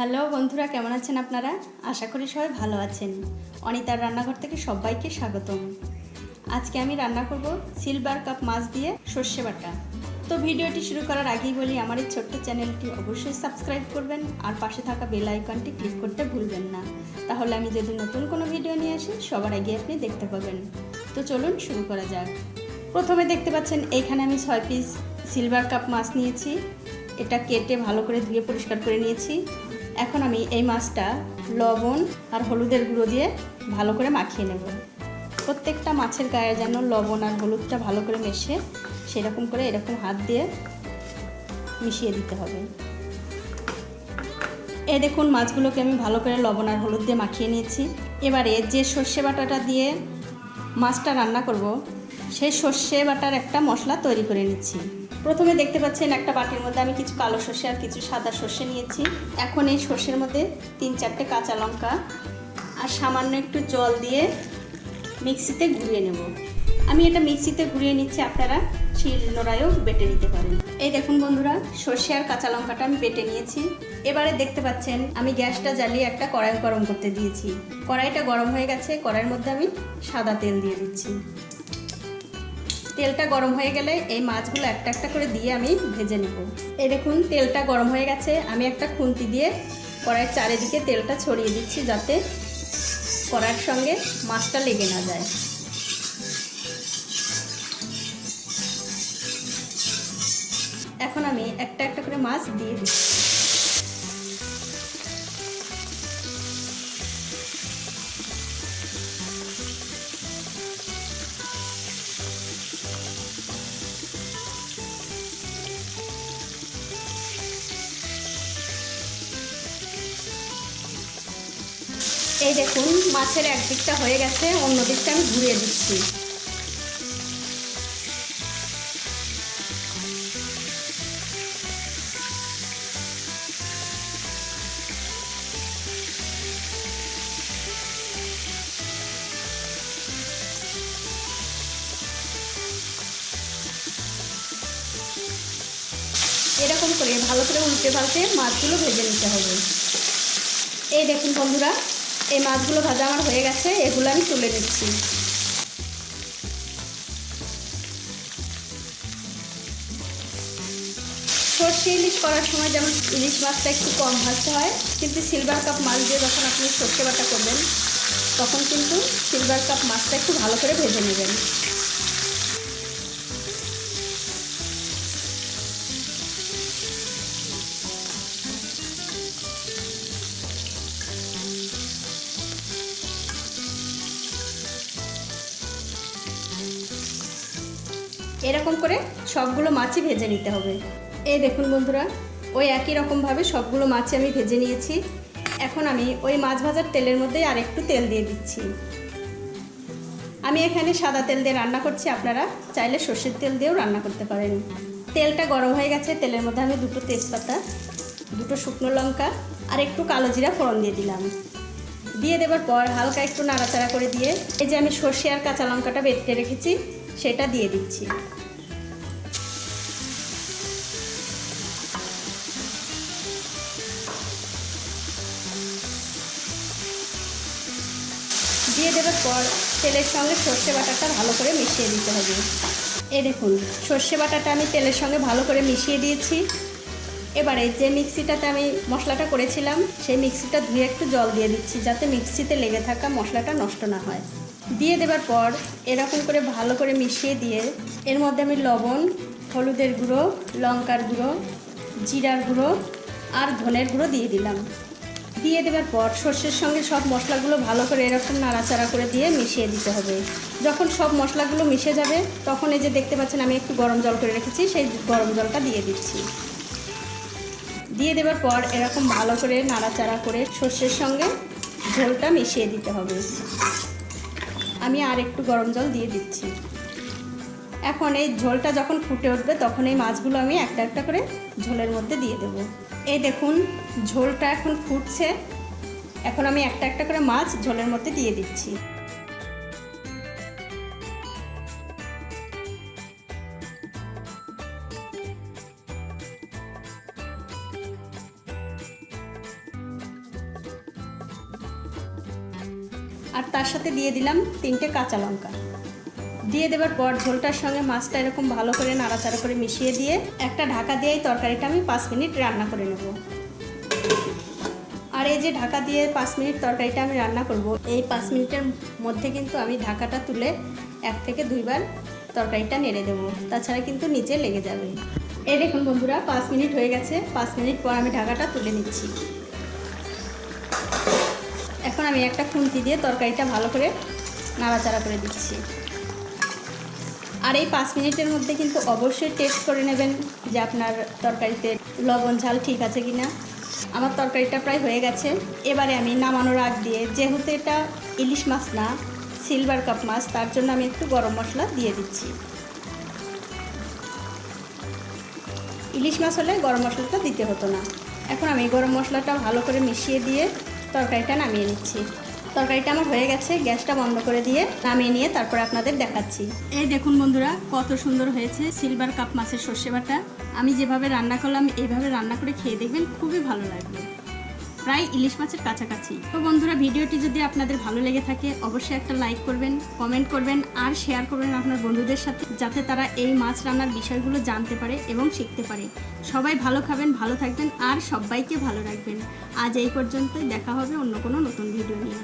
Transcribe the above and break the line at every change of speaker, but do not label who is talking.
Hello বন্ধুরা, কেমন আছেন আপনারা? আশা করি সবাই ভালো আছেন। অনিতার রান্নাঘর থেকে সবাইকে স্বাগতম। আজকে আমি রান্না করব সিলভার কাপ মাছ দিয়ে সর্ষে বাটা। তো ভিডিওটি শুরু করার আগেই বলি, আমার এই ছোট্ট চ্যানেলটি অবশ্যই সাবস্ক্রাইব করবেন আর পাশে থাকা বেল আইকনটি ক্লিক করতে ভুলবেন না। তাহলে আমি যদি নতুন কোনো ভিডিও নিয়ে আসি সবার আগে আপনি দেখতে পাবেন। তো চলুন শুরু করা যাক। প্রথমে দেখতে পাচ্ছেন এইখানে আমি 6 পিস সিলভার কাপ মাছ নিয়েছি। এটা কেটে ভালো করে ধুয়ে পরিষ্কার করে নিয়েছি। এখন আমি এই মাছটা লবণ আর হলুদের গুঁড়ো দিয়ে ভালো করে মাখিয়ে নেব। প্রত্যেকটা মাছের গায়ে যেন লবণ আর হলুদটা ভালো করে মেশে, সেরকম করে এরকম হাত দিয়ে মিশিয়ে দিতে হবে। এই দেখুন, মাছগুলোকে আমি ভালো করে লবণ আর হলুদ দিয়ে মাখিয়ে নিয়েছি। এবারে যে সর্ষে বাটাটা দিয়ে মাছটা রান্না করব, সেই সর্ষে বাটার একটা মশলা তৈরি করে নিচ্ছি। প্রথমে দেখতে পাচ্ছেন একটা বাটির মধ্যে আমি কিছু কালো সর্ষে আর কিছু সাদা সর্ষে নিয়েছি। এখন এই সর্ষের মধ্যে 3-4টে কাঁচা লঙ্কা আর সামান্য একটু জল দিয়ে মিক্সিতে ঘুরিয়ে নেব। আমি এটা মিক্সিতে ঘুরিয়ে নিচ্ছি, আপনারা শিলনোড়ায়ও বেটে নিতে পারেন। এই দেখুন বন্ধুরা, সর্ষে আর কাঁচা লঙ্কাটা আমি বেটে নিয়েছি। এবারে দেখতে পাচ্ছেন আমি গ্যাসটা জ্বালিয়ে একটা কড়াই গরম করতে দিয়েছি। কড়াইটা গরম হয়ে গেছে, কড়াইয়ের মধ্যে আমি সাদা তেল দিয়ে দিচ্ছি। তেলটা গরম হয়ে গেলে এই মাছগুলো একটা একটা করে দিয়ে আমি ভেজে নেব। এই দেখুন, তেলটা গরম হয়ে গেছে। আমি একটা খুন্তি দিয়ে কড়াইয়ের চারিদিকে তেলটা ছড়িয়ে দিচ্ছি, যাতে কড়াইয়ের সঙ্গে মাছটা লেগে না যায়। এখন আমি একটা একটা করে মাছ দিয়ে দিচ্ছি। এই দেখুন, মাছের এক দিকটা হয়ে গেছে, অন্য দিকটা আমি ঘুরিয়ে দিচ্ছি। এরকম করে ভালো করে উল্টে পাল্টে মাছগুলো ভেজে নিতে হবে। এই দেখুন বন্ধুরা, এই মাছগুলো ভাজা আমার হয়ে গেছে, এগুলো আমি তুলে নিচ্ছি। সর্ষে ইলিশ করার সময় যেমন ইলিশ মাছটা একটু কম ভাজতে হয়, কিন্তু সিলভার কাপ মাছ দিয়ে যখন আপনি সর্ষে বাটা করবেন, তখন কিন্তু সিলভার কাপ মাছটা একটু ভালো করে ভেজে নেবেন। এরকম করে সবগুলো মাছই ভেজে নিতে হবে। এই দেখুন বন্ধুরা, ওই একই রকমভাবে সবগুলো মাছই আমি ভেজে নিয়েছি। এখন আমি ওই মাছ ভাজার তেলের মধ্যেই আর একটু তেল দিয়ে দিচ্ছি। আমি এখানে সাদা তেল দিয়ে রান্না করছি, আপনারা চাইলে সর্ষের তেল দিয়েও রান্না করতে পারেন। তেলটা গরম হয়ে গেছে, তেলের মধ্যে আমি 2টো তেজপাতা, 2টো শুকনো লঙ্কা আর একটু কালো জিরা ফোড়ন দিয়ে দিলাম। দিয়ে দেওয়ার পর হালকা একটু নাড়াচাড়া করে দিয়ে এই যে আমি সর্ষে আর কাঁচা লঙ্কাটা বেটে রেখেছি সেটা দিয়ে দিচ্ছি। দিয়ে দেওয়ার পর তেলের সঙ্গে সর্ষে বাটাটা ভালো করে মিশিয়ে দিতে হবে। এই দেখুন, সর্ষে বাটাটা আমি তেলের সঙ্গে ভালো করে মিশিয়ে দিয়েছি। এবারে যে মিক্সিটাতে আমি মশলাটা করেছিলাম, সেই মিক্সিটা ধুয়ে একটু জল দিয়ে দিচ্ছি, যাতে মিক্সিতে লেগে থাকা মশলাটা নষ্ট না হয়। দিয়ে দেওয়ার পর এরকম করে ভালো করে মিশিয়ে দিয়ে এর মধ্যে আমি লবণ, হলুদের গুঁড়ো, লঙ্কার গুঁড়ো, জিরার গুঁড়ো আর ধনের গুঁড়ো দিয়ে দিলাম। দিয়ে দেওয়ার পর সর্ষের সঙ্গে সব মশলাগুলো ভালো করে এরকম নাড়াচাড়া করে দিয়ে মিশিয়ে দিতে হবে। যখন সব মশলাগুলো মিশে যাবে, তখন এই যে দেখতে পাচ্ছেন আমি একটু গরম জল করে রেখেছি, সেই গরম জলটা দিয়ে দিচ্ছি। দিয়ে দেওয়ার পর এরকম ভালো করে নাড়াচাড়া করে সর্ষের সঙ্গে ঝোলটা মিশিয়ে দিতে হবে। আমি আর একটু গরম জল দিয়ে দিচ্ছি। এখন এই ঝোলটা যখন ফুটে উঠবে, তখন এই মাছগুলো আমি একটা একটা করে ঝোলের মধ্যে দিয়ে দেব। এই দেখুন, ঝোলটা এখন ফুটছে। এখন আমি একটা একটা করে মাছ ঝোলের মধ্যে দিয়ে দিচ্ছি। আর তার সাথে দিয়ে দিলাম 3টে কাঁচা লঙ্কা। দিয়ে দেওয়ার পর ঝোলটার সঙ্গে মাছটা এরকম ভালো করে নাড়াচাড়া করে মিশিয়ে দিয়ে একটা ঢাকা দিয়ে এই তরকারিটা আমি 5 মিনিট রান্না করে নেব। আর এই যে ঢাকা দিয়ে 5 মিনিট তরকারিটা আমি রান্না করব, এই 5 মিনিটের মধ্যে কিন্তু আমি ঢাকাটা তুলে 1 থেকে 2 বার তরকারিটা নেড়ে দেবো, তাছাড়া কিন্তু নিচে লেগে যাবে। এই দেখুন বন্ধুরা 5 মিনিট হয়ে গেছে। 5 মিনিট পর আমি ঢাকাটা তুলে নিচ্ছি। এখন আমি একটা খুন্তি দিয়ে তরকারিটা ভালো করে নাড়াচাড়া করে দিচ্ছি। আর এই 5 মিনিটের মধ্যে কিন্তু অবশ্যই টেস্ট করে নেবেন যে আপনার তরকারিতে লবণ ঝাল ঠিক আছে কি না। আমার তরকারিটা প্রায় হয়ে গেছে। এবারে আমি নামানোর আগ দিয়ে, যেহেতু এটা ইলিশ মাছ না সিলভার কাপ মাছ, তার জন্য আমি একটু গরম মশলা দিয়ে দিচ্ছি। ইলিশ মাছ হলে গরম মশলাটা দিতে হতো না। এখন আমি গরম মশলাটা ভালো করে মিশিয়ে দিয়ে তরকারিটা নামিয়ে নিচ্ছি। তরকারিটা আমার হয়ে গেছে। গ্যাসটা বন্ধ করে দিয়ে নামিয়ে নিয়ে তারপর আপনাদের দেখাচ্ছি। এই দেখুন বন্ধুরা কত সুন্দর হয়েছে সিলভার কাপ মাছের সর্ষে বাটা। আমি যেভাবে রান্না করলাম এইভাবে রান্না করে খেয়ে দেখবেন, খুবই ভালো লাগবে, প্রায় ইলিশ মাছের কাছাকাছি। তো বন্ধুরা ভিডিওটি যদি আপনাদের ভালো লেগে থাকে অবশ্যই একটা লাইক করবেন, কমেন্ট করবেন আর শেয়ার করবেন আপনার বন্ধুদের সাথে, যাতে তারা এই মাছ রান্নার বিষয়গুলো জানতে পারে এবং শিখতে পারে। সবাই ভালো খাবেন, ভালো থাকবেন আর সবাইকে ভালো রাখবেন। আজ এই পর্যন্তই, দেখা হবে অন্য কোনো নতুন ভিডিও নিয়ে।